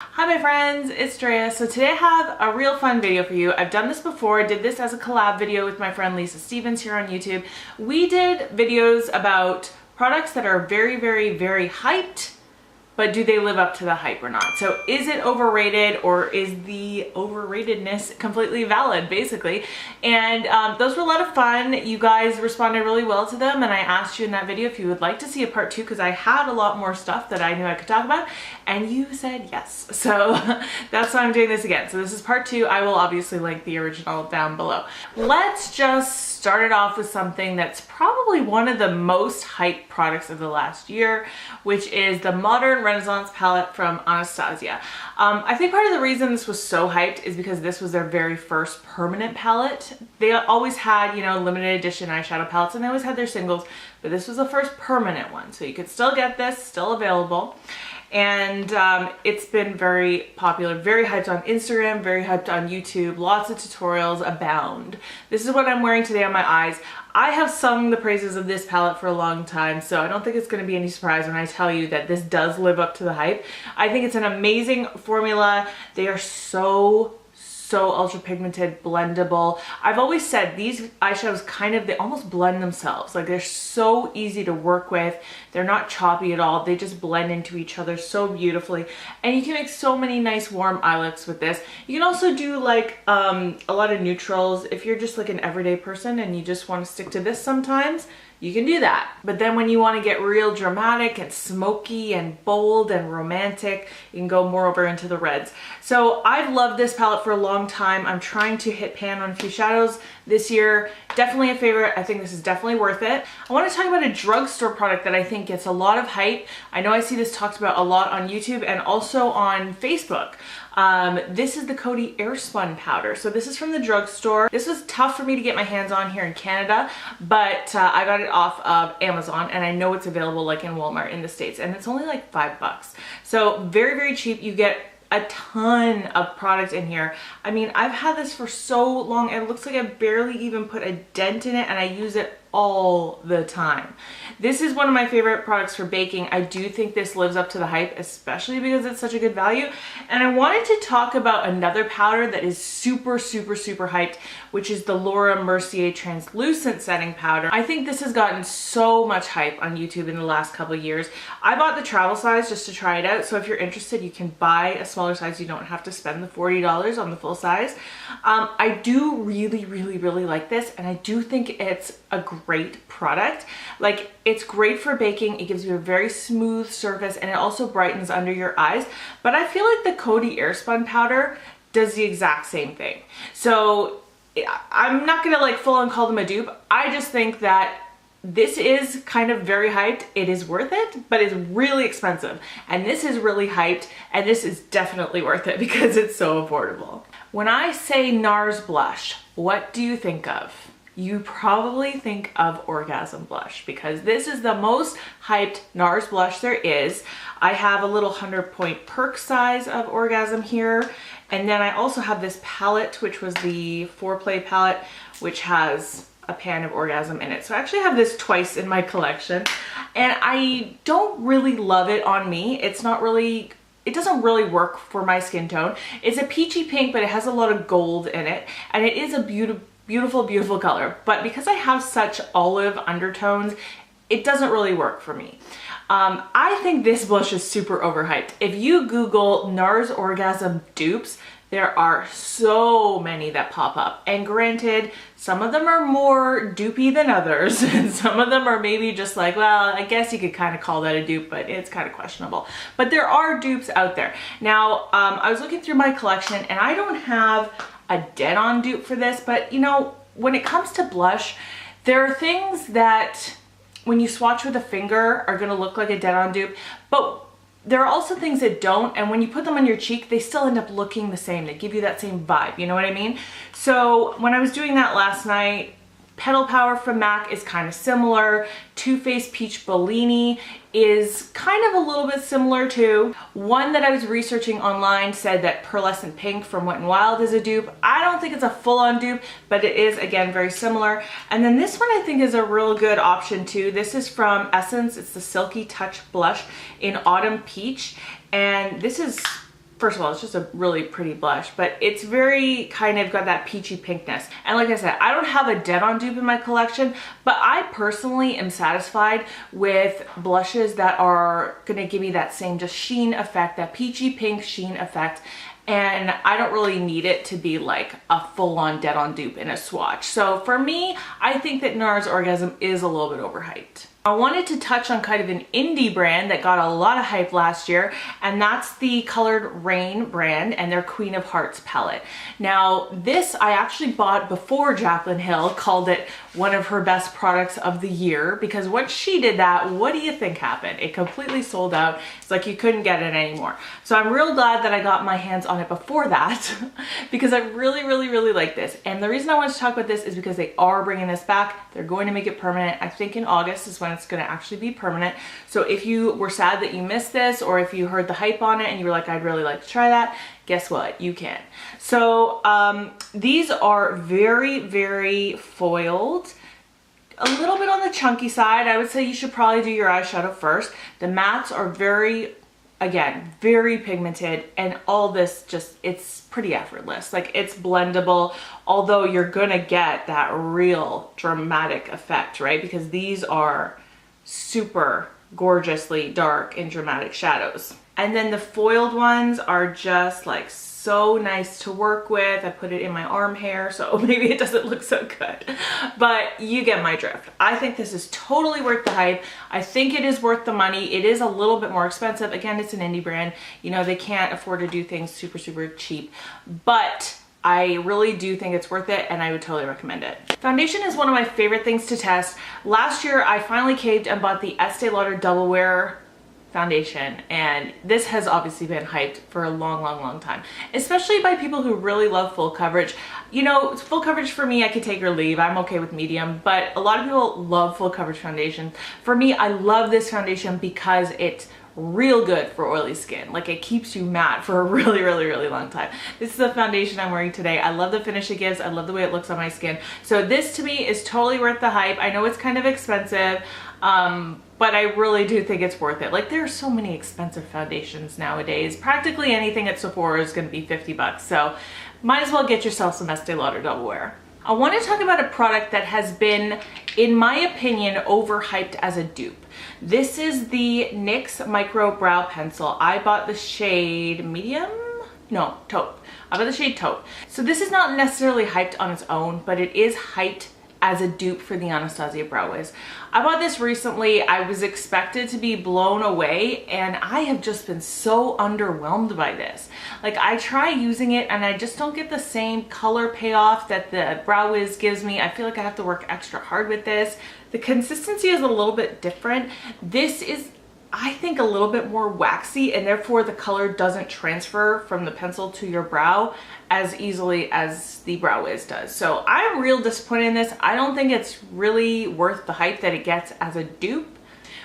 Hi my friends, it's Drea. So today I have a real fun video for you. I've done this before. I did this as a collab video with my friend Lisa Stevens here on YouTube. We did videos about products that are very hyped, but do they live up to the hype or not? So is it overrated, or is the overratedness completely valid, basically? And those were a lot of fun. You guys responded really well to them, and I asked you in that video if you would like to see a part 2 because I had a lot more stuff that I knew I could talk about, and you said yes. So that's why I'm doing this again. So this is part 2. I will obviously link the original down below. Let's just start it off with something that's probably one of the most hyped products of the last year, which is the Modern Renaissance palette from Anastasia. I think part of the reason this was so hyped is because this was their very first permanent palette. They always had, you know, limited edition eyeshadow palettes, and they always had their singles, but this was the first permanent one. So you could still get this, still available. And it's been very popular, very hyped on Instagram, very hyped on YouTube. Lots of tutorials abound. This is what I'm wearing today on my eyes. I have sung the praises of this palette for a long time, so I don't think it's going to be any surprise when I tell you that this does live up to the hype. I think it's an amazing formula. They are so ultra pigmented, blendable. I've always said these eyeshadows they almost blend themselves. Like, they're so easy to work with. They're not choppy at all. They just blend into each other so beautifully. And you can make so many nice warm eye looks with this. You can also do like a lot of neutrals. If you're just like an everyday person and you just want to stick to this sometimes, you can do that. But then when you want to get real dramatic and smoky and bold and romantic, you can go more over into the reds. So I've loved this palette for a long time. I'm trying to hit pan on a few shadows this year. Definitely a favorite. I think this is definitely worth it. I want to talk about a drugstore product that I think gets a lot of hype. I know I see this talked about a lot on YouTube and also on Facebook. This is the Coty Airspun powder. So this is from the drugstore. This was tough for me to get my hands on here in Canada, but I got it off of Amazon, and I know it's available like in Walmart in the States, and it's only like $5. So very cheap. You get a ton of product in here. I mean, I've had this for so long, and it looks like I barely even put a dent in it, and I use it all the time. This is one of my favorite products for baking. I do think this lives up to the hype, especially because it's such a good value. And I wanted to talk about another powder that is super hyped, which is the Laura Mercier translucent setting powder. I think this has gotten so much hype on YouTube in the last couple of years. I bought the travel size just to try it out, so if you're interested, you can buy a smaller size. You don't have to spend the $40 on the full size. I do really like this, and I do think it's a great product. Like, it's great for baking. It gives you a very smooth surface, and it also brightens under your eyes. But I feel like the Coty Airspun powder does the exact same thing. So I'm not gonna like full on call them a dupe. I just think that this is kind of very hyped. It is worth it, but it's really expensive. And this is really hyped, and this is definitely worth it because it's so affordable. When I say NARS blush, what do you think of? You probably think of Orgasm blush, because this is the most hyped NARS blush there is. I have a little 100-point perk size of Orgasm here. And then I also have this palette, which was the Foreplay palette, which has a pan of Orgasm in it. So I actually have this twice in my collection, and I don't really love it on me. It doesn't really work for my skin tone. It's a peachy pink, but it has a lot of gold in it, and it is a beautiful color. But because I have such olive undertones, it doesn't really work for me. I think this blush is super overhyped. If you Google NARS Orgasm dupes, there are so many that pop up. And granted, some of them are more dupey than others, and some of them are maybe just like, well, I guess you could kind of call that a dupe, but it's kind of questionable. But there are dupes out there. Now, I was looking through my collection, and I don't have a dead-on dupe for this, but you know, when it comes to blush, there are things that when you swatch with a finger are gonna look like a dead-on dupe, but there are also things that don't, and when you put them on your cheek, they still end up looking the same. They give you that same vibe, you know what I mean? So when I was doing that last night, Petal Power from MAC is kind of similar. Too Faced Peach Bellini is kind of a little bit similar too. One that I was researching online said that Pearlescent Pink from Wet n Wild is a dupe. I don't think it's a full-on dupe, but it is, again, very similar. And then this one I think is a real good option too. This is from Essence. It's the Silky Touch Blush in Autumn Peach. And this is First of all, it's just a really pretty blush, but it's very kind of got that peachy pinkness. And like I said, I don't have a dead on dupe in my collection, but I personally am satisfied with blushes that are gonna give me that same just sheen effect, that peachy pink sheen effect. And I don't really need it to be like a full-on dead on dupe in a swatch. So for me, I think that NARS Orgasm is a little bit overhyped. I wanted to touch on kind of an indie brand that got a lot of hype last year, and that's the Colored Rain brand and their Queen of Hearts palette. Now, this I actually bought before Jaclyn Hill called it one of her best products of the year, because once she did that, what do you think happened? It completely sold out. It's like you couldn't get it anymore. So I'm real glad that I got my hands on it before that because I really like this. And the reason I wanted to talk about this is because they are bringing this back. They're going to make it permanent. I think in August is when it's going to actually be permanent. So if you were sad that you missed this, or if you heard the hype on it and you were like, I'd really like to try that, guess what? You can. So these are very foiled. A little bit on the chunky side. I would say you should probably do your eyeshadow first. The mattes are very, again, very pigmented, and all this just, it's pretty effortless. Like, it's blendable, although you're gonna get that real dramatic effect, right? Because these are super gorgeously dark and dramatic shadows. And then the foiled ones are just like so nice to work with. I put it in my arm hair, so maybe it doesn't look so good, but you get my drift. I think this is totally worth the hype. I think it is worth the money. It is a little bit more expensive. Again, it's an indie brand. You know, they can't afford to do things super cheap, but I really do think it's worth it, and I would totally recommend it. Foundation is one of my favorite things to test. Last year, I finally caved and bought the Estee Lauder Double Wear foundation, and this has obviously been hyped for a long time, especially by people who really love full coverage. You know, full coverage for me, I could take or leave. I'm okay with medium, but a lot of people love full coverage foundation. For me, I love this foundation because it's real good for oily skin. Like, it keeps you matte for a really long time. This is the foundation I'm wearing today. I love the finish it gives. I love the way it looks on my skin. So this to me is totally worth the hype. I know it's kind of expensive, but I really do think it's worth it. Like, there are so many expensive foundations nowadays. Practically anything at Sephora is gonna be 50 bucks. So might as well get yourself some Estee Lauder Double Wear. I want to talk about a product that has been, in my opinion, overhyped as a dupe. This is the NYX Micro Brow Pencil. I bought the shade medium? No, taupe. I bought the shade taupe. So this is not necessarily hyped on its own, but it is hyped as a dupe for the Anastasia Brow Wiz. I bought this recently. I was expected to be blown away, and I have just been so underwhelmed by this. Like, I try using it and I just don't get the same color payoff that the Brow Wiz gives me. I feel like I have to work extra hard with this. The consistency is a little bit different. This is, I think, a little bit more waxy, and therefore the color doesn't transfer from the pencil to your brow as easily as the Brow Wiz does. So I'm real disappointed in this. I don't think it's really worth the hype that it gets as a dupe.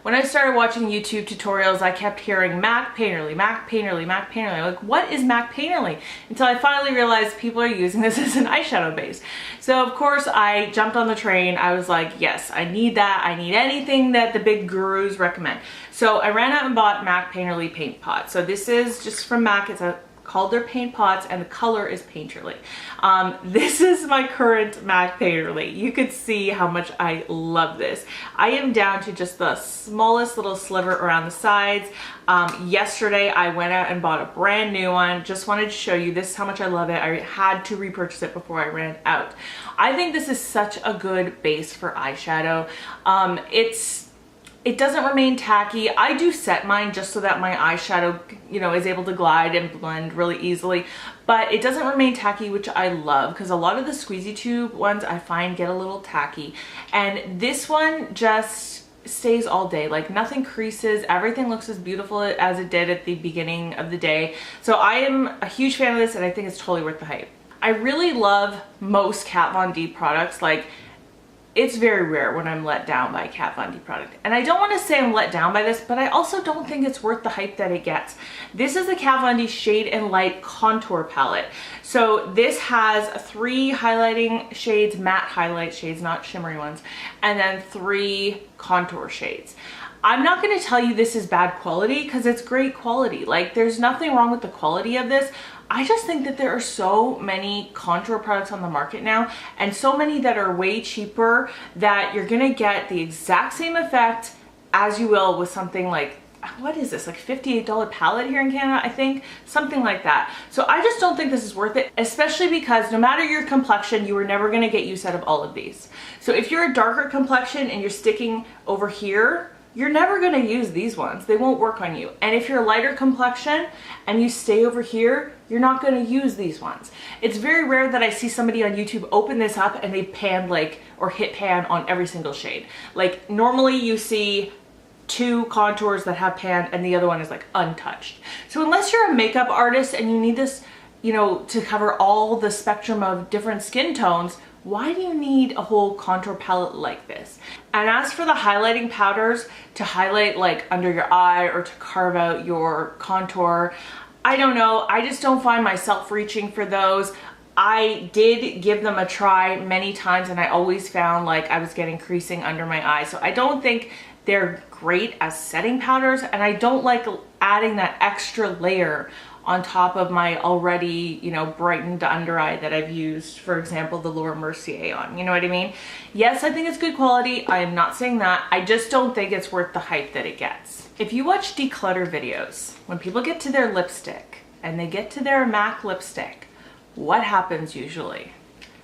When I started watching YouTube tutorials, I kept hearing MAC Painterly, MAC Painterly, MAC Painterly. Like, what is MAC Painterly? Until I finally realized people are using this as an eyeshadow base. So of course I jumped on the train. I was like, yes, I need that. I need anything that the big gurus recommend. So I ran out and bought MAC Painterly Paint Pot. So this is just from MAC. It's called their paint pots, and the color is Painterly. This is my current MAC Painterly. You could see how much I love this. I am down to just the smallest little sliver around the sides. Yesterday I went out and bought a brand new one. Just wanted to show you this is how much I love it. I had to repurchase it before I ran out. I think this is such a good base for eyeshadow. It doesn't remain tacky. I do set mine just so that my eyeshadow, you know, is able to glide and blend really easily, but it doesn't remain tacky, which I love, because a lot of the squeezy tube ones I find get a little tacky, and this one just stays all day. Like, nothing creases. Everything looks as beautiful as it did at the beginning of the day. So I am a huge fan of this, and I think it's totally worth the hype. I really love most Kat Von D products. Like, it's very rare when I'm let down by a Kat Von D product. And I don't want to say I'm let down by this, but I also don't think it's worth the hype that it gets. This is the Kat Von D Shade and Light Contour Palette. So this has 3 highlighting shades, matte highlight shades, not shimmery ones, and then 3 contour shades. I'm not going to tell you this is bad quality because it's great quality. Like, there's nothing wrong with the quality of this. I just think that there are so many contour products on the market now, and so many that are way cheaper, that you're gonna get the exact same effect as you will with something like, what is this, like $58 palette here in Canada, I think, something like that. So I just don't think this is worth it, especially because no matter your complexion, you are never gonna get use out of all of these. So if you're a darker complexion and you're sticking over here, you're never gonna use these ones. They won't work on you. And if you're a lighter complexion and you stay over here, you're not gonna use these ones. It's very rare that I see somebody on YouTube open this up and they pan like, or hit pan on every single shade. Like, normally you see 2 contours that have pan and the other one is like untouched. So unless you're a makeup artist and you need this, you know, to cover all the spectrum of different skin tones, why do you need a whole contour palette like this? And as for the highlighting powders to highlight like under your eye or to carve out your contour, I don't know. I just don't find myself reaching for those. I did give them a try many times and I always found like I was getting creasing under my eye. So I don't think they're great as setting powders, and I don't like adding that extra layer on top of my already, you know, brightened under eye that I've used, for example, the Laura Mercier on, you know what I mean? Yes, I think it's good quality. I am not saying that. I just don't think it's worth the hype that it gets. If you watch declutter videos, when people get to their lipstick and they get to their MAC lipstick, what happens usually?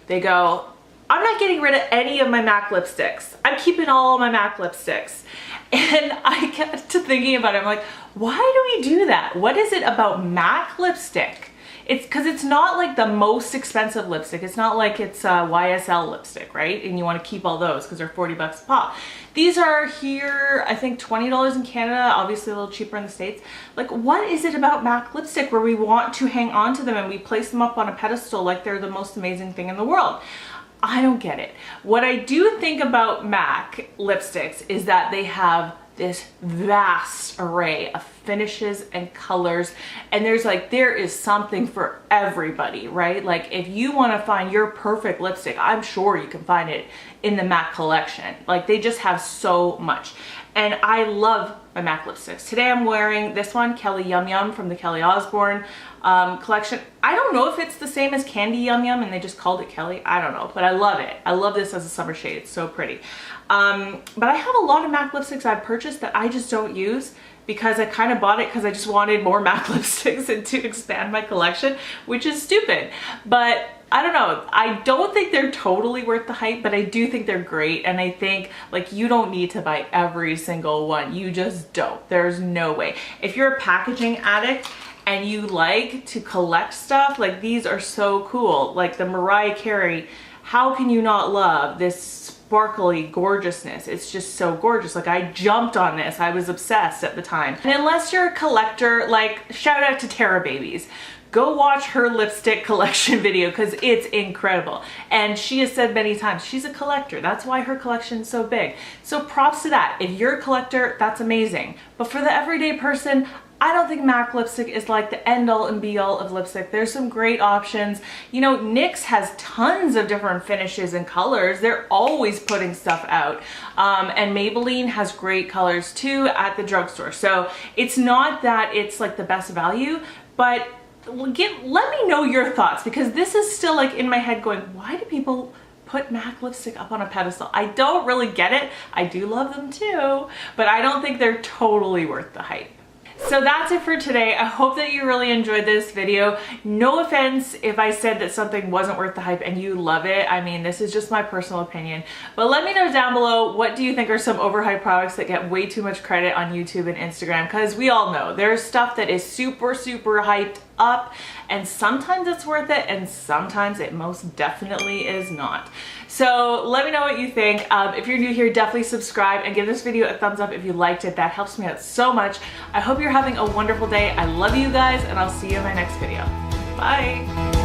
They go, I'm not getting rid of any of my MAC lipsticks. I'm keeping all of my MAC lipsticks. And I got to thinking about it. I'm like, why do we do that? What is it about MAC lipstick? It's because it's not like the most expensive lipstick. It's not like it's a YSL lipstick, right? And you want to keep all those because they're 40 bucks a pop. These are here, I think $20 in Canada, obviously a little cheaper in the States. Like, what is it about MAC lipstick where we want to hang on to them and we place them up on a pedestal like they're the most amazing thing in the world? I don't get it. What I do think about MAC lipsticks is that they have this vast array of finishes and colors, and there is something for everybody, right? Like, if you want to find your perfect lipstick, I'm sure you can find it in the MAC collection. Like, they just have so much. And I love my MAC lipsticks. Today I'm wearing this one, Kelly Yum Yum, from the Kelly Osbourne collection. I don't know if it's the same as Candy Yum Yum and they just called it Kelly. I don't know, but I love it. I love this as a summer shade. It's so pretty. But I have a lot of MAC lipsticks I've purchased that I just don't use because I kind of bought it because I just wanted more MAC lipsticks and to expand my collection, which is stupid. But I don't know. I don't think they're totally worth the hype, but I do think they're great. And I think, like, you don't need to buy every single one. You just don't. There's no way. If you're a packaging addict and you like to collect stuff, like, these are so cool. Like the Mariah Carey, how can you not love this sparkly gorgeousness? It's just so gorgeous. Like, I jumped on this. I was obsessed at the time. And unless you're a collector, like, shout out to Tarababyz. Go watch her lipstick collection video because it's incredible. And she has said many times, she's a collector. That's why her collection is so big. So props to that. If you're a collector, that's amazing. But for the everyday person, I don't think MAC lipstick is like the end all and be all of lipstick. There's some great options. You know, NYX has tons of different finishes and colors. They're always putting stuff out. And Maybelline has great colors too at the drugstore. So it's not that it's like the best value, but let me know your thoughts, because this is still like in my head going, why do people put MAC lipstick up on a pedestal? I don't really get it. I do love them too, but I don't think they're totally worth the hype. So that's it for today. I hope that you really enjoyed this video. No offense if I said that something wasn't worth the hype and you love it. I mean, this is just my personal opinion. But let me know down below, what do you think are some overhyped products that get way too much credit on YouTube and Instagram? Because we all know there's stuff that is super, super hyped up, and sometimes it's worth it and sometimes it most definitely is not. So let me know what you think. If you're new here, definitely subscribe and give this video a thumbs up if you liked it. That helps me out so much. I hope you're having a wonderful day. I love you guys, and I'll see you in my next video. Bye.